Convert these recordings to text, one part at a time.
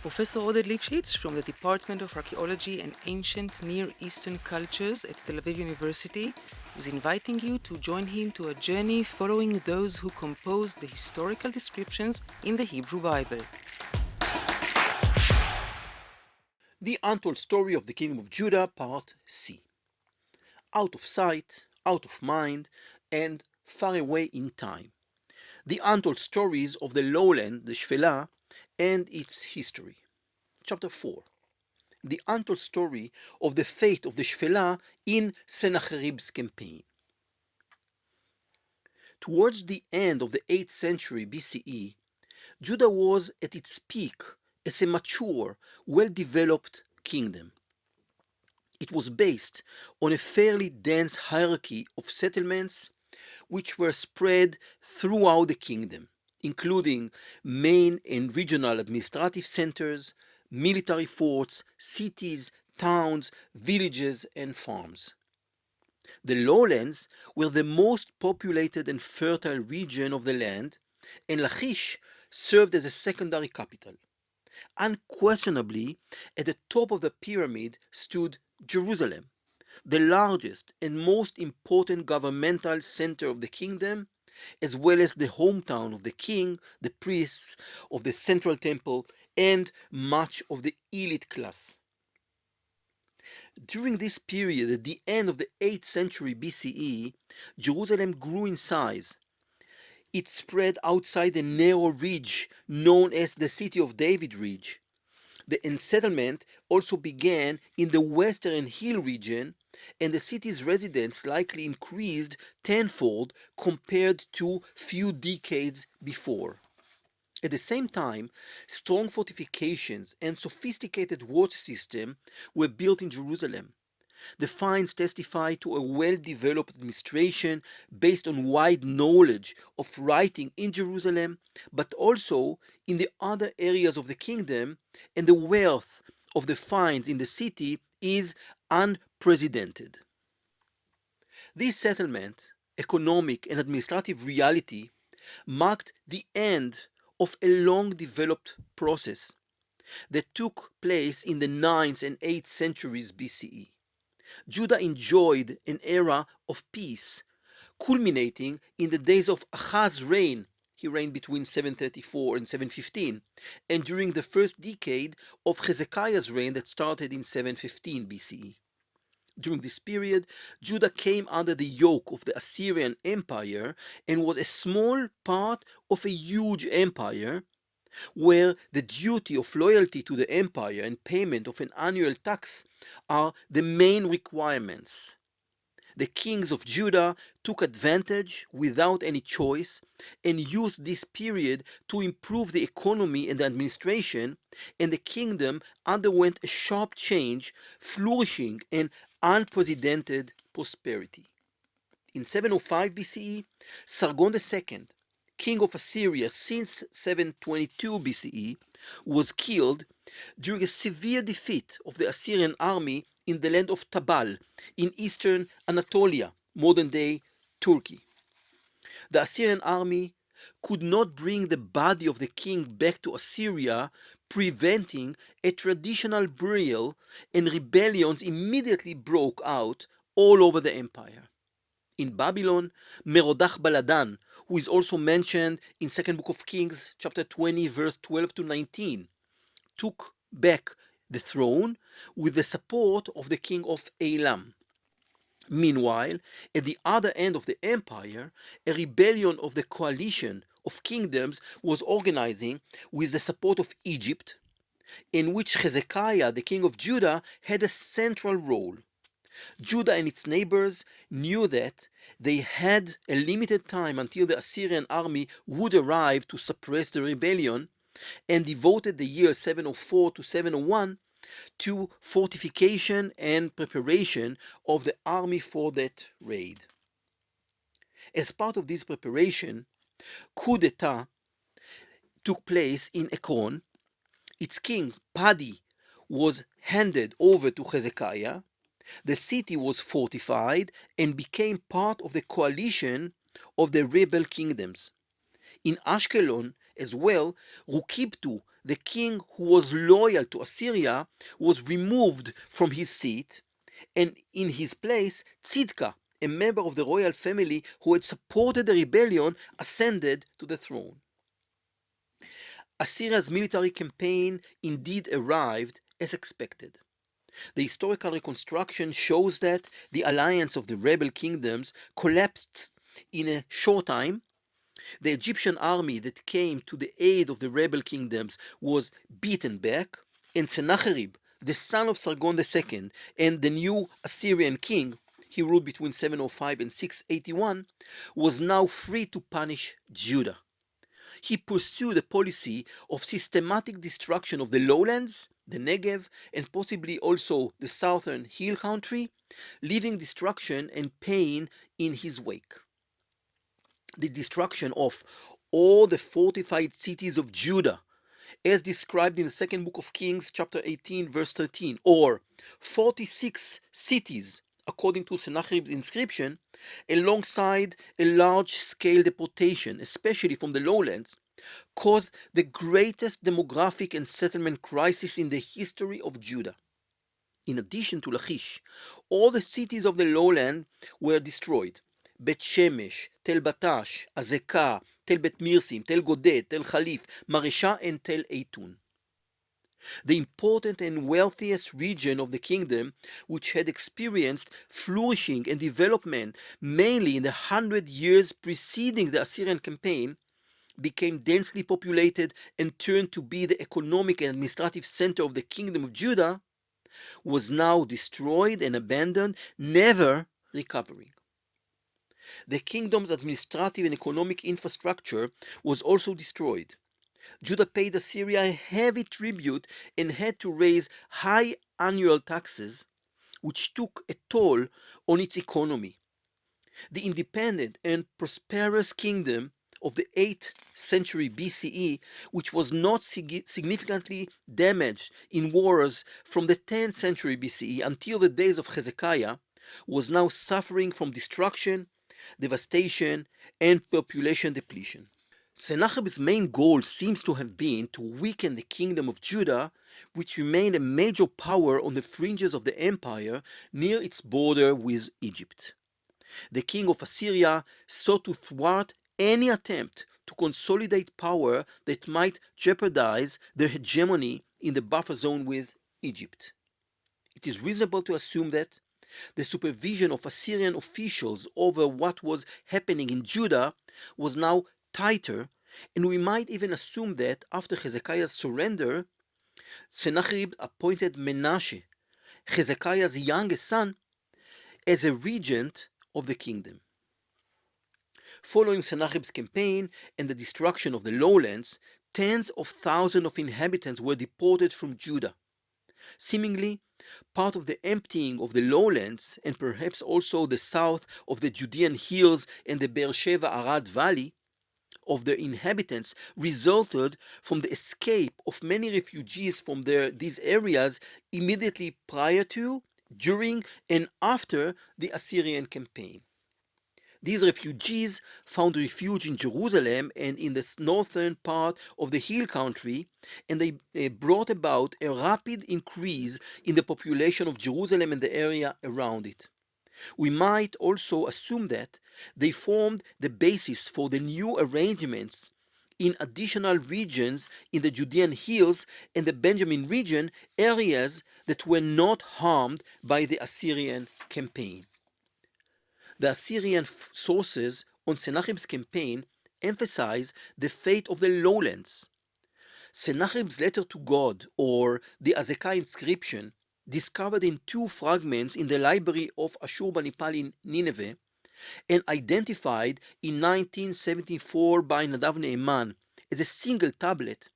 Professor Oded Lifshitz from the Department of Archaeology and Ancient Near Eastern Cultures at Tel Aviv University is inviting you to join him to a journey following those who composed the historical descriptions in the Hebrew Bible. The Untold Story of the Kingdom of Judah, Part C. Out of sight, out of mind, and far away in time. The Untold Stories of the Lowland, the Shephelah, and its history. Chapter 4. The Untold Story of the fate of the Shephelah in Sennacherib's campaign. Towards the end of the 8th century BCE, Judah was at its peak as a mature, well-developed kingdom. It was based on a fairly dense hierarchy of settlements which were spread throughout the kingdom, including main and regional administrative centers, military forts, cities, towns, villages, and farms. The lowlands were the most populated and fertile region of the land, and Lachish served as a secondary capital. Unquestionably, at the top of the pyramid stood Jerusalem, the largest and most important governmental center of the kingdom, as well as the hometown of the king, the priests of the central temple, and much of the elite class. During this period, at the end of the 8th century BCE, Jerusalem grew in size. It spread outside the narrow ridge known as the City of David Ridge. The settlement also began in the western hill region, and the city's residents likely increased tenfold compared to few decades before. At the same time, strong fortifications and sophisticated water systems were built in Jerusalem. The finds testify to a well-developed administration based on wide knowledge of writing in Jerusalem, but also in the other areas of the kingdom, and the wealth of the finds in the city is unprecedented. This settlement, economic and administrative reality marked the end of a long-developed process that took place in the 9th and 8th centuries BCE. Judah enjoyed an era of peace, culminating in the days of Ahaz's reign. He reigned between 734 and 715, and during the first decade of Hezekiah's reign that started in 715 BCE. During this period, Judah came under the yoke of the Assyrian Empire and was a small part of a huge empire, where the duty of loyalty to the empire and payment of an annual tax are the main requirements. The kings of Judah took advantage without any choice and used this period to improve the economy and the administration, and the kingdom underwent a sharp change, flourishing and unprecedented prosperity. In 705 BCE, Sargon II, king of Assyria since 722 BCE, was killed during a severe defeat of the Assyrian army in the land of Tabal in eastern Anatolia, modern-day Turkey. The Assyrian army could not bring the body of the king back to Assyria, preventing a traditional burial, and rebellions immediately broke out all over the empire. In Babylon, Merodach Baladan, who is also mentioned in 2nd Book of Kings, chapter 20, verse 12 to 19, took back the throne with the support of the king of Elam. Meanwhile, at the other end of the empire, a rebellion of the coalition of kingdoms was organizing with the support of Egypt, in which Hezekiah, the king of Judah, had a central role. Judah and its neighbors knew that they had a limited time until the Assyrian army would arrive to suppress the rebellion, and devoted the year 704 to 701 to fortification and preparation of the army for that raid. As part of this preparation, coup d'etat took place in Ekron. Its king, Padi, was handed over to Hezekiah. The city was fortified and became part of the coalition of the rebel kingdoms. In Ashkelon, As well, Rukibtu, the king who was loyal to Assyria, was removed from his seat, and in his place, Tzidka, a member of the royal family who had supported the rebellion, ascended to the throne. Assyria's military campaign indeed arrived as expected. The historical reconstruction shows that the alliance of the rebel kingdoms collapsed in a short time. The Egyptian army that came to the aid of the rebel kingdoms was beaten back, and Sennacherib, the son of Sargon II and the new Assyrian king, he ruled between 705 and 681, was now free to punish Judah. He pursued a policy of systematic destruction of the lowlands, the Negev, and possibly also the southern hill country, leaving destruction and pain in his wake. The destruction of all the fortified cities of Judah, as described in the second book of Kings, chapter 18, verse 13, or 46 cities, according to Sennacherib's inscription, alongside a large-scale deportation, especially from the lowlands, caused the greatest demographic and settlement crisis in the history of Judah. In addition to Lachish, all the cities of the lowland were destroyed. Bet Shemesh, Tel Batash, Azekah, Tel Bet Mirsim, Tel Godet, Tel Khalif, Maresha, and Tel Eitun. The important and wealthiest region of the kingdom, which had experienced flourishing and development mainly in the 100 years preceding the Assyrian campaign, became densely populated and turned to be the economic and administrative center of the kingdom of Judah, was now destroyed and abandoned, never recovering. The kingdom's administrative and economic infrastructure was also destroyed. Judah paid Assyria a heavy tribute and had to raise high annual taxes, which took a toll on its economy. The independent and prosperous kingdom of the 8th century BCE, which was not significantly damaged in wars from the 10th century BCE until the days of Hezekiah, was now suffering from destruction, devastation, and population depletion. Sennacherib's main goal seems to have been to weaken the kingdom of Judah, which remained a major power on the fringes of the empire near its border with Egypt. The king of Assyria sought to thwart any attempt to consolidate power that might jeopardize their hegemony in the buffer zone with Egypt. It is reasonable to assume that the supervision of Assyrian officials over what was happening in Judah was now tighter, and we might even assume that after Hezekiah's surrender, Sennacherib appointed Menashe, Hezekiah's youngest son, as a regent of the kingdom. Following Sennacherib's campaign and the destruction of the lowlands, tens of thousands of inhabitants were deported from Judah. Seemingly, part of the emptying of the lowlands, and perhaps also the south of the Judean hills and the Beersheba Arad Valley, of their inhabitants resulted from the escape of many refugees from these areas immediately prior to, during, and after the Assyrian campaign. These refugees found refuge in Jerusalem and in the northern part of the hill country, and they brought about a rapid increase in the population of Jerusalem and the area around it. We might also assume that they formed the basis for the new arrangements in additional regions in the Judean hills and the Benjamin region, areas that were not harmed by the Assyrian campaign. The Assyrian sources on Sennacherib's campaign emphasize the fate of the lowlands. Sennacherib's letter to God, or the Hezekiah inscription, discovered in two fragments in the library of Ashurbanipal in Nineveh, and identified in 1974 by Nadav Ne'eman as a single tablet,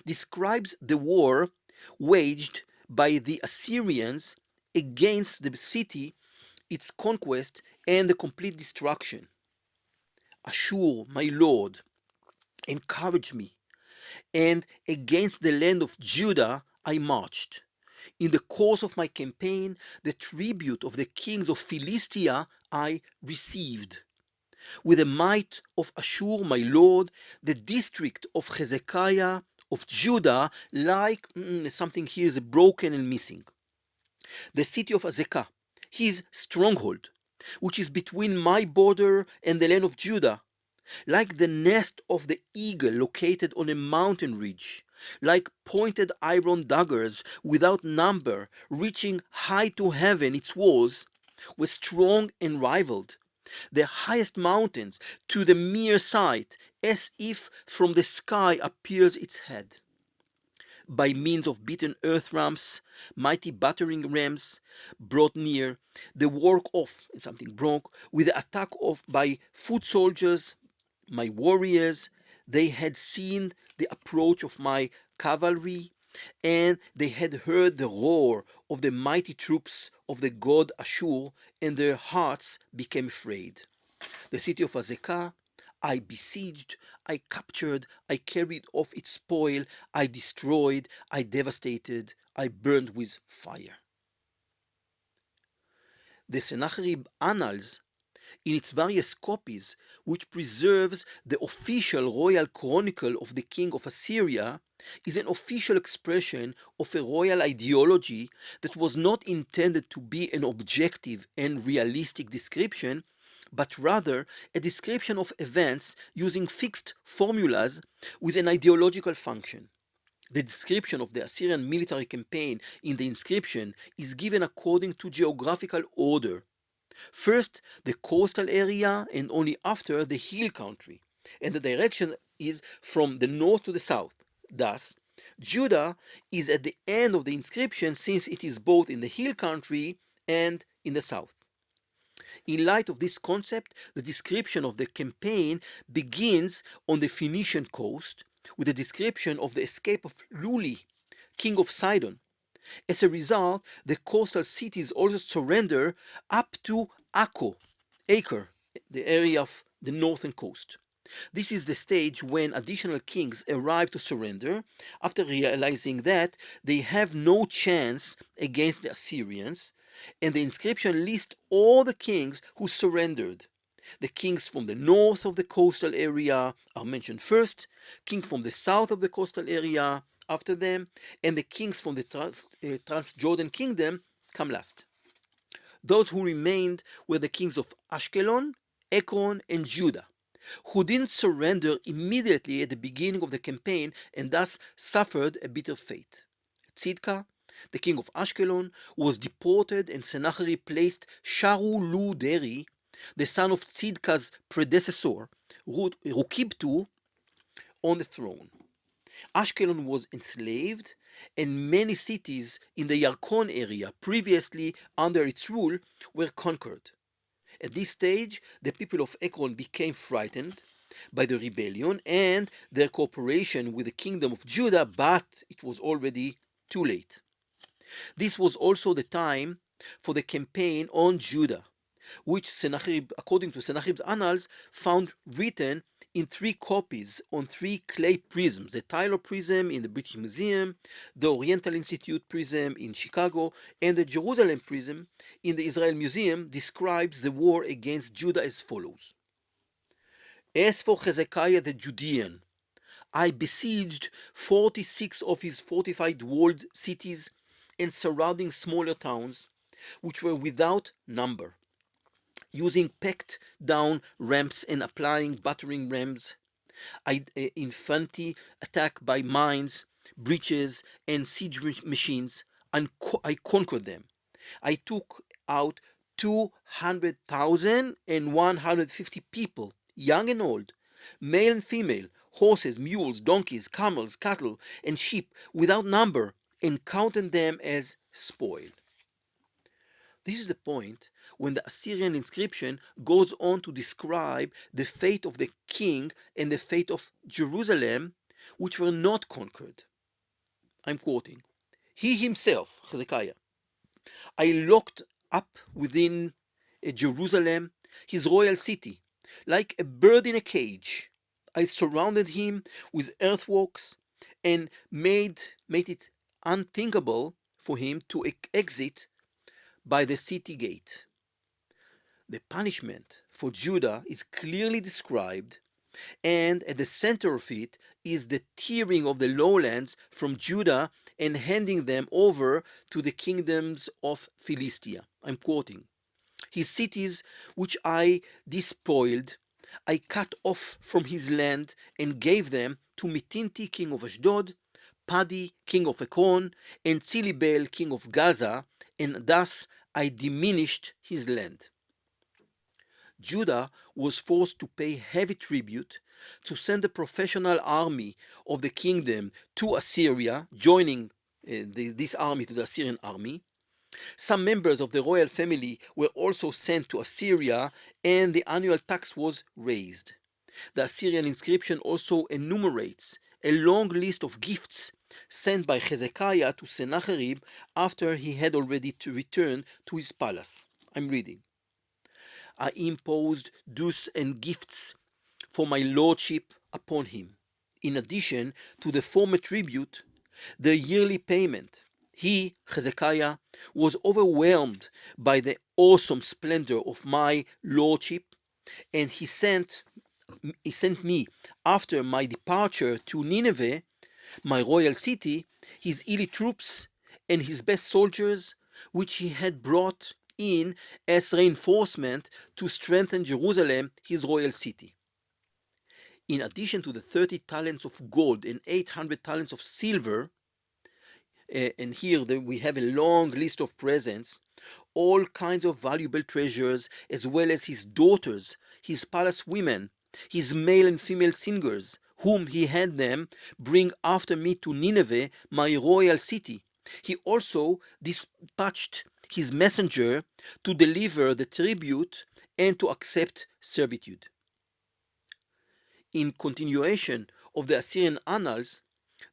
describes the war waged by the Assyrians against the city, its conquest, and the complete destruction. Ashur, my lord, encouraged me, and against the land of Judah I marched. In the course of my campaign, the tribute of the kings of Philistia I received. With the might of Ashur, my lord, the district of Hezekiah of Judah, like something here is broken and missing. The city of Azekah, his stronghold, which is between my border and the land of Judah, like the nest of the eagle located on a mountain ridge, like pointed iron daggers without number, reaching high to heaven, its walls were strong and rivaled the highest mountains to the mere sight, as if from the sky appears its head. By means of beaten earth ramps, mighty battering rams brought near, the work of, and something broke, with the attack of by foot soldiers, my warriors, they had seen the approach of my cavalry, and they had heard the roar of the mighty troops of the god Ashur, and their hearts became afraid. The city of Azekah I besieged, I captured, I carried off its spoil, I destroyed, I devastated, I burned with fire. The Sennacherib Annals, in its various copies, which preserves the official royal chronicle of the king of Assyria, is an official expression of a royal ideology that was not intended to be an objective and realistic description, but rather a description of events using fixed formulas with an ideological function. The description of the Assyrian military campaign in the inscription is given according to geographical order. First, the coastal area, and only after the hill country, and the direction is from the north to the south. Thus, Judah is at the end of the inscription since it is both in the hill country and in the south. In light of this concept, the description of the campaign begins on the Phoenician coast with a description of the escape of Luli, king of Sidon. As a result, the coastal cities also surrender up to Acre, the area of the northern coast. This is the stage when additional kings arrive to surrender after realizing that they have no chance against the Assyrians, and the inscription lists all the kings who surrendered. The kings from the north of the coastal area are mentioned first, king from the south of the coastal area after them, and the kings from the Transjordan kingdom come last. Those who remained were the kings of Ashkelon, Ekron, and Judah, who didn't surrender immediately at the beginning of the campaign and thus suffered a bitter fate. Tzidkah, the king of Ashkelon, was deported, and Sennacherib placed Sharu-Lu-Deri, the son of Tzidkah's predecessor, Rukibtu, on the throne. Ashkelon was enslaved, and many cities in the Yarkon area previously under its rule were conquered. At this stage, the people of Ekron became frightened by the rebellion and their cooperation with the kingdom of Judah, but it was already too late. This was also the time for the campaign on Judah, which Sennacherib, according to Sennacherib's annals, found written in 3 copies on 3 clay prisms: the Tyler prism in the British Museum, the Oriental Institute prism in Chicago, and the Jerusalem prism in the Israel Museum. Describes the war against Judah as follows. As for Hezekiah the Judean, I besieged 46 of his fortified walled cities and surrounding smaller towns, which were without number, using packed down ramps and applying battering rams. Infantry attack by mines, breaches, and siege machines, and I conquered them. I took out 200,000 and 150 people, young and old, male and female, horses, mules, donkeys, camels, cattle, and sheep, without number, and counted them as spoil. This is the point when the Assyrian inscription goes on to describe the fate of the king and the fate of Jerusalem, which were not conquered. I'm quoting. He himself, Hezekiah, I locked up within Jerusalem, his royal city, like a bird in a cage. I surrounded him with earthworks and made it unthinkable for him to exit by the city gate. The punishment for Judah is clearly described, and at the center of it is the tearing of the lowlands from Judah and handing them over to the kingdoms of Philistia. I'm quoting. His cities which I despoiled, I cut off from his land and gave them to Mitinti, king of Ashdod, Padi, king of Ekron, and Tzilibel, king of Gaza, and thus I diminished his land. Judah was forced to pay heavy tribute, to send a professional army of the kingdom to Assyria, joining this army to the Assyrian army. Some members of the royal family were also sent to Assyria, and the annual tax was raised. The Assyrian inscription also enumerates a long list of gifts sent by Hezekiah to Sennacherib after he had already returned to his palace. I'm reading. I imposed dues and gifts for my lordship upon him, in addition to the former tribute, the yearly payment. He, Hezekiah, was overwhelmed by the awesome splendor of my lordship, and he sent me, after my departure to Nineveh, my royal city, his elite troops and his best soldiers, which he had brought in as reinforcement to strengthen Jerusalem, his royal city. In addition to the 30 talents of gold and 800 talents of silver, and here we have a long list of presents, all kinds of valuable treasures, as well as his daughters, his palace women, his male and female singers, whom he had them bring after me to Nineveh, my royal city. He also dispatched his messenger to deliver the tribute and to accept servitude. In continuation of the Assyrian annals,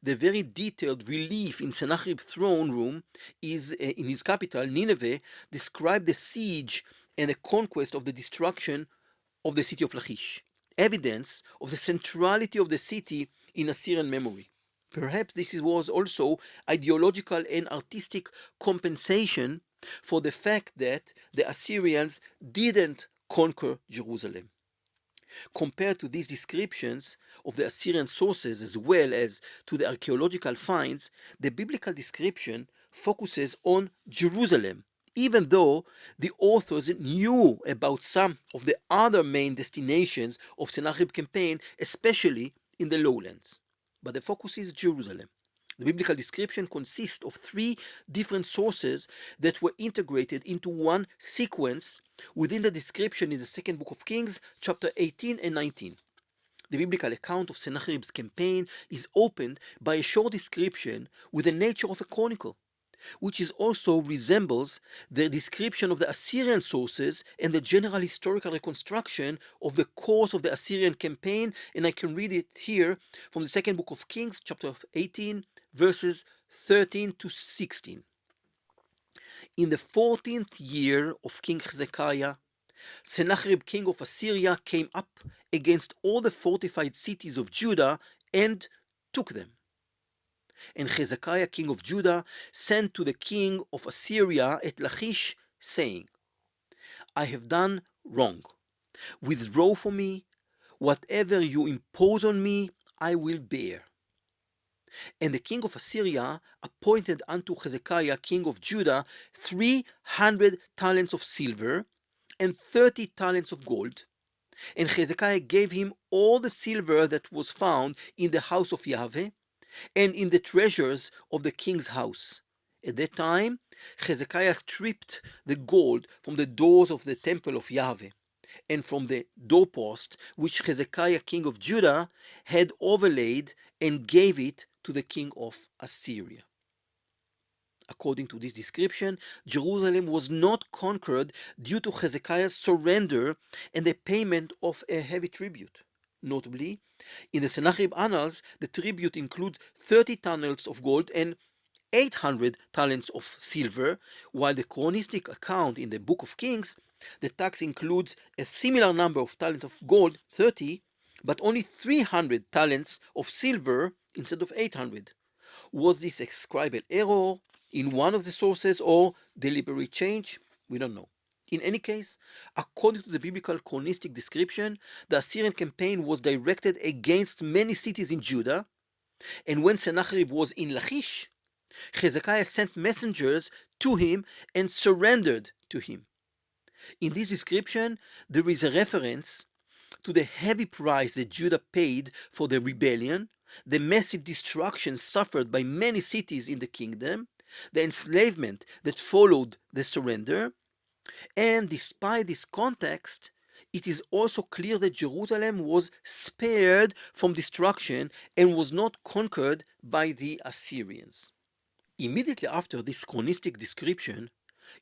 the very detailed relief in Sennacherib's throne room is in his capital, Nineveh, describe the siege and the conquest of the destruction of the city of Lachish, evidence of the centrality of the city in Assyrian memory. Perhaps this was also ideological and artistic compensation for the fact that the Assyrians didn't conquer Jerusalem. Compared to these descriptions of the Assyrian sources as well as to the archaeological finds, the biblical description focuses on Jerusalem, even though the authors knew about some of the other main destinations of Sennacherib's campaign, especially in the lowlands. But the focus is Jerusalem. The biblical description consists of three different sources that were integrated into one sequence within the description in the second book of Kings, chapter 18 and 19. The biblical account of Sennacherib's campaign is opened by a short description with the nature of a chronicle, which is also resembles the description of the Assyrian sources and the general historical reconstruction of the course of the Assyrian campaign. And I can read it here from the second book of Kings, chapter 18, verses 13 to 16. In the 14th year of King Hezekiah, Sennacherib, king of Assyria, came up against all the fortified cities of Judah and took them. And Hezekiah, king of Judah, sent to the king of Assyria at Lachish, saying, I have done wrong. Withdraw from me. Whatever you impose on me, I will bear. And the king of Assyria appointed unto Hezekiah, king of Judah, 300 talents of silver and 30 talents of gold. And Hezekiah gave him all the silver that was found in the house of Yahweh and in the treasures of the king's house. At that time, Hezekiah stripped the gold from the doors of the temple of Yahweh and from the doorpost which Hezekiah, king of Judah, had overlaid, and gave it to the king of Assyria. According to this description, Jerusalem was not conquered due to Hezekiah's surrender and the payment of a heavy tribute. Notably, in the Sennacherib annals, the tribute includes 30 talents of gold and 800 talents of silver, while the chronistic account in the Book of Kings, the tax includes a similar number of talents of gold, 30, but only 300 talents of silver instead of 800. Was this a scribal error in one of the sources or deliberate change? We don't know. In any case, according to the biblical chronistic description, the Assyrian campaign was directed against many cities in Judah, and when Sennacherib was in Lachish, Hezekiah sent messengers to him and surrendered to him. In this description, there is a reference to the heavy price that Judah paid for the rebellion, the massive destruction suffered by many cities in the kingdom, the enslavement that followed the surrender, and despite this context, it is also clear that Jerusalem was spared from destruction and was not conquered by the Assyrians. Immediately after this chronistic description,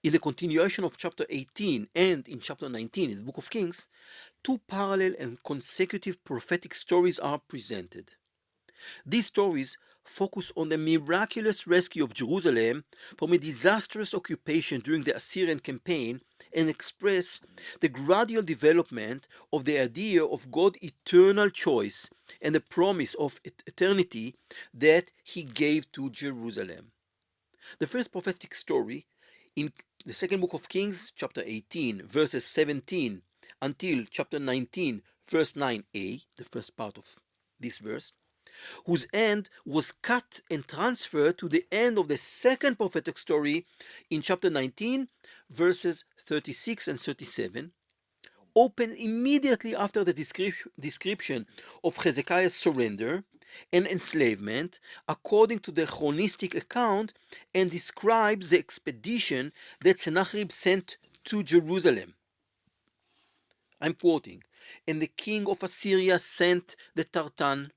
in the continuation of chapter 18 and in chapter 19 in the book of Kings, two parallel and consecutive prophetic stories are presented. These stories focus on the miraculous rescue of Jerusalem from a disastrous occupation during the Assyrian campaign and express the gradual development of the idea of God's eternal choice and the promise of eternity that He gave to Jerusalem. The first prophetic story in the second book of Kings, chapter 18, verses 17 until chapter 19, verse 9a, the first part of this verse, whose end was cut and transferred to the end of the second prophetic story in chapter 19, verses 36 and 37, opened immediately after the description of Hezekiah's surrender and enslavement according to the chronistic account, and describes the expedition that Sennacherib sent to Jerusalem. I'm quoting, "And the king of Assyria sent the Tartan,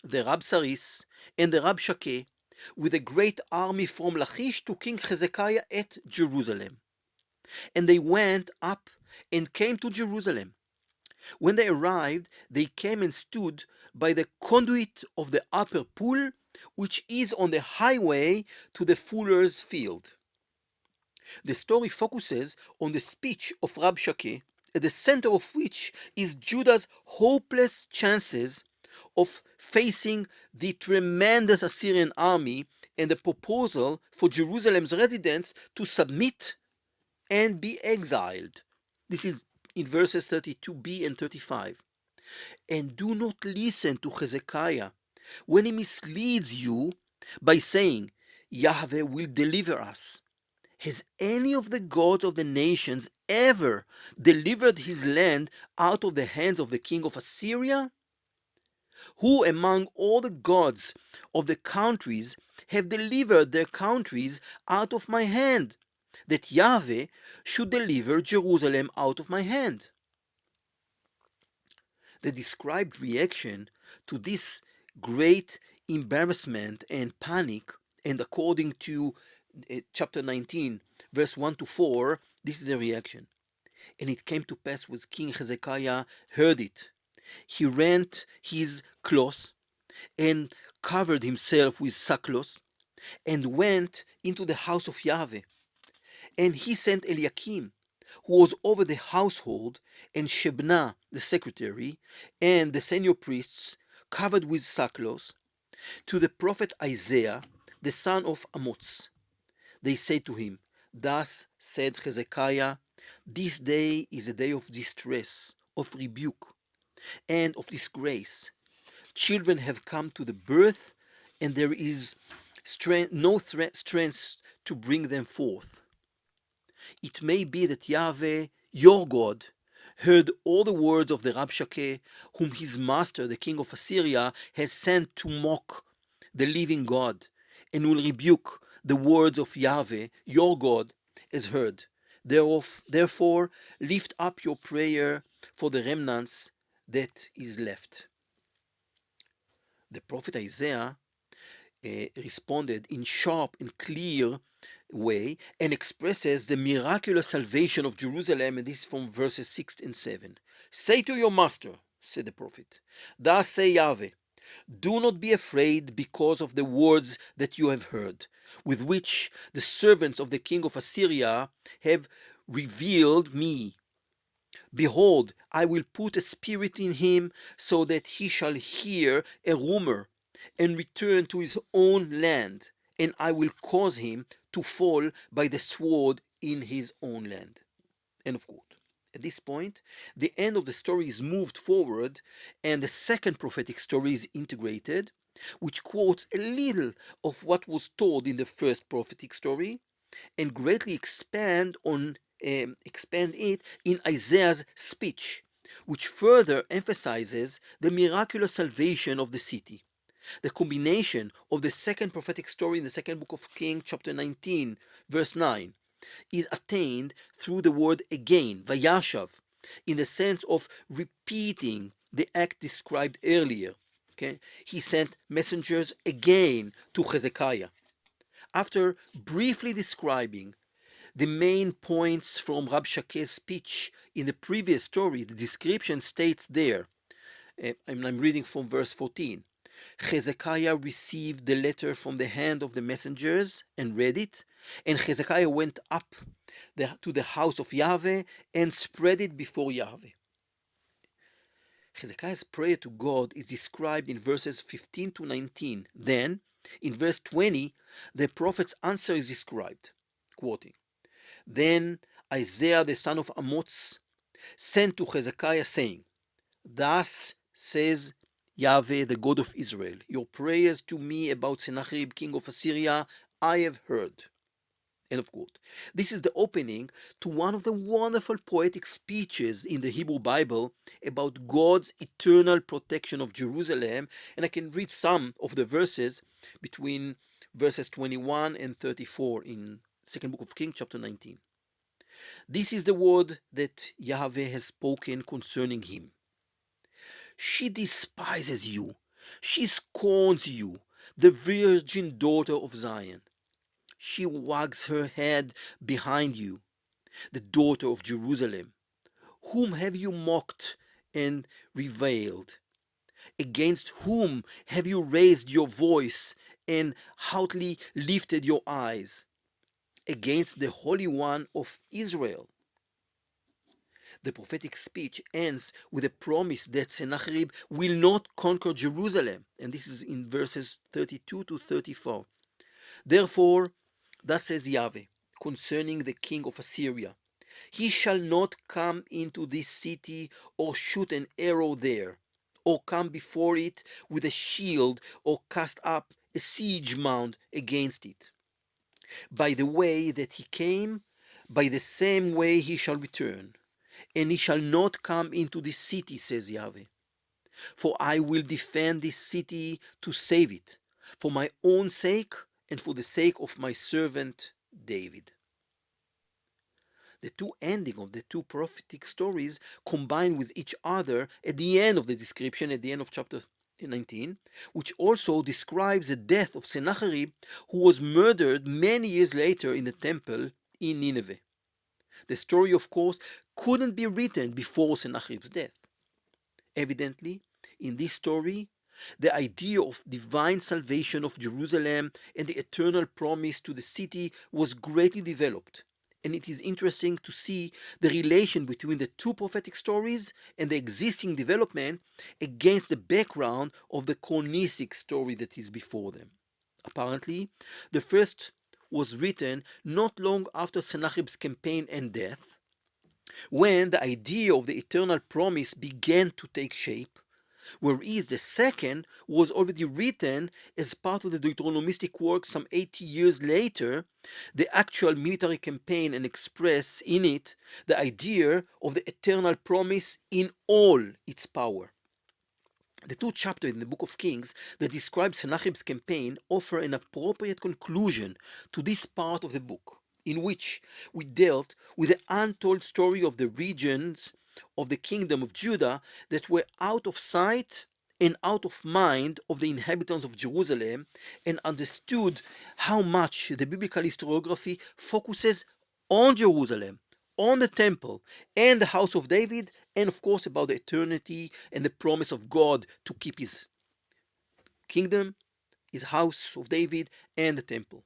the Rabsaris, and the Rabshakeh with a great army from Lachish to King Hezekiah at Jerusalem. And they went up and came to Jerusalem. When they arrived, they came and stood by the conduit of the upper pool, which is on the highway to the fuller's field." The story focuses on the speech of Rabshakeh, at the center of which is Judah's hopeless chances of facing the tremendous Assyrian army and the proposal for Jerusalem's residents to submit and be exiled. This is in verses 32b and 35. "And do not listen to Hezekiah when he misleads you by saying, 'Yahweh will deliver us.' Has any of the gods of the nations ever delivered his land out of the hands of the king of Assyria? Who among all the gods of the countries have delivered their countries out of my hand, that Yahweh should deliver Jerusalem out of my hand?" The described reaction to this great embarrassment and panic, and according to chapter 19, verse 1 to 4, this is the reaction. "And it came to pass when King Hezekiah heard it, he rent his clothes and covered himself with sackcloth and went into the house of Yahweh. And he sent Eliakim, who was over the household, and Shebna, the secretary, and the senior priests, covered with sackcloth, to the prophet Isaiah, the son of Amoz. They said to him, 'Thus said Hezekiah, this day is a day of distress, of rebuke, and of disgrace. Children have come to the birth, and there is no strength to bring them forth. It may be that Yahweh, your God, heard all the words of the Rabshakeh, whom his master, the king of Assyria, has sent to mock the living God, and will rebuke the words of Yahweh, your God, as heard. Therefore, lift up your prayer for the remnants that is left.'" The prophet Isaiah responded in sharp and clear way and expresses the miraculous salvation of Jerusalem, and this is from verses 6 and 7. "Say to your master," said the prophet, "Thus say Yahweh, do not be afraid because of the words that you have heard, with which the servants of the king of Assyria have revealed me. Behold, I will put a spirit in him, so that he shall hear a rumor and return to his own land, and I will cause him to fall by the sword in his own land." End of quote. At this point, the end of the story is moved forward and the second prophetic story is integrated, which quotes a little of what was told in the first prophetic story and greatly expand it in Isaiah's speech, which further emphasizes the miraculous salvation of the city. The combination of the second prophetic story in the second book of Kings, chapter 19, verse 9, is attained through the word again, vayashav, in the sense of repeating the act described earlier. Okay? He sent messengers again to Hezekiah. After briefly describing the main points from Rab Shakeh's speech in the previous story, the description states there, I'm reading from verse 14, Hezekiah received the letter from the hand of the messengers and read it, and Hezekiah went up to the house of Yahweh and spread it before Yahweh. Hezekiah's prayer to God is described in verses 15 to 19. Then, in verse 20, the prophet's answer is described, quoting, Then Isaiah the son of Amoz sent to Hezekiah, saying, Thus says Yahweh, the God of Israel, your prayers to me about Sennacherib, king of Assyria, I have heard. End of quote. This is the opening to one of the wonderful poetic speeches in the Hebrew Bible about God's eternal protection of Jerusalem, and I can read some of the verses between verses 21 and 34 in second book of Kings, chapter 19. This is the word that Yahweh has spoken concerning him. She despises you, she scorns you, the virgin daughter of Zion. She wags her head behind you, the daughter of Jerusalem. Whom have you mocked and reviled? Against whom have you raised your voice and haughtily lifted your eyes? Against the Holy One of Israel. The prophetic speech ends with a promise that Sennacherib will not conquer Jerusalem, and this is in verses 32 to 34. Therefore, thus says Yahweh concerning the king of Assyria, he shall not come into this city or shoot an arrow there, or come before it with a shield, or cast up a siege mound against it. By the way that he came, by the same way he shall return, and he shall not come into this city, says Yahweh. For I will defend this city to save it, for my own sake and for the sake of my servant David. The two endings of the two prophetic stories combine with each other at the end of the description, at the end of chapter 19, which also describes the death of Sennacherib, who was murdered many years later in the temple in Nineveh. The story, of course, couldn't be written before Sennacherib's death. Evidently, in this story, the idea of divine salvation of Jerusalem and the eternal promise to the city was greatly developed. And it is interesting to see the relation between the two prophetic stories and the existing development against the background of the chronistic story that is before them. Apparently, the first was written not long after Sennacherib's campaign and death, when the idea of the eternal promise began to take shape, whereas the second was already written as part of the Deuteronomistic work some 80 years later, the actual military campaign, and express in it the idea of the eternal promise in all its power. The two chapters in the book of Kings that describe Sennacherib's campaign offer an appropriate conclusion to this part of the book, in which we dealt with the untold story of the regions of the kingdom of Judah that were out of sight and out of mind of the inhabitants of Jerusalem, and understood how much the biblical historiography focuses on Jerusalem, on the temple and the house of David, and of course about the eternity and the promise of God to keep his kingdom, his house of David, and the temple.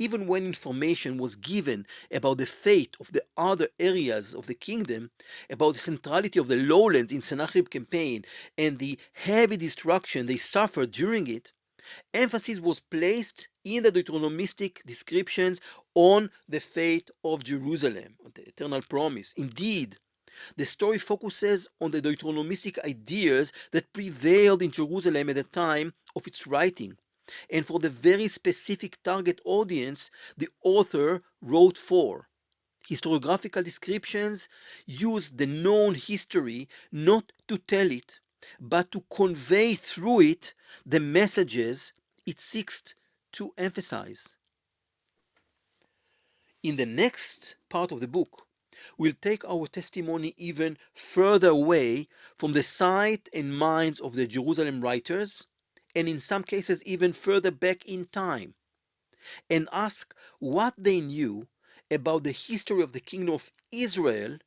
Even when information was given about the fate of the other areas of the kingdom, about the centrality of the lowlands in Sennacherib campaign and the heavy destruction they suffered during it, Emphasis was placed in the Deuteronomistic descriptions on the fate of Jerusalem, on the eternal promise. Indeed, the story focuses on the Deuteronomistic ideas that prevailed in Jerusalem at the time of its writing, and for the very specific target audience the author wrote for. Historiographical descriptions use the known history not to tell it, but to convey through it the messages it seeks to emphasize. In the next part of the book, we'll take our testimony even further away from the sight and minds of the Jerusalem writers, and in some cases even further back in time, and ask what they knew about the history of the kingdom of Israel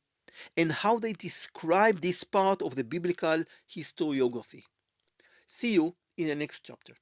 and how they describe this part of the biblical historiography. See you in the next chapter.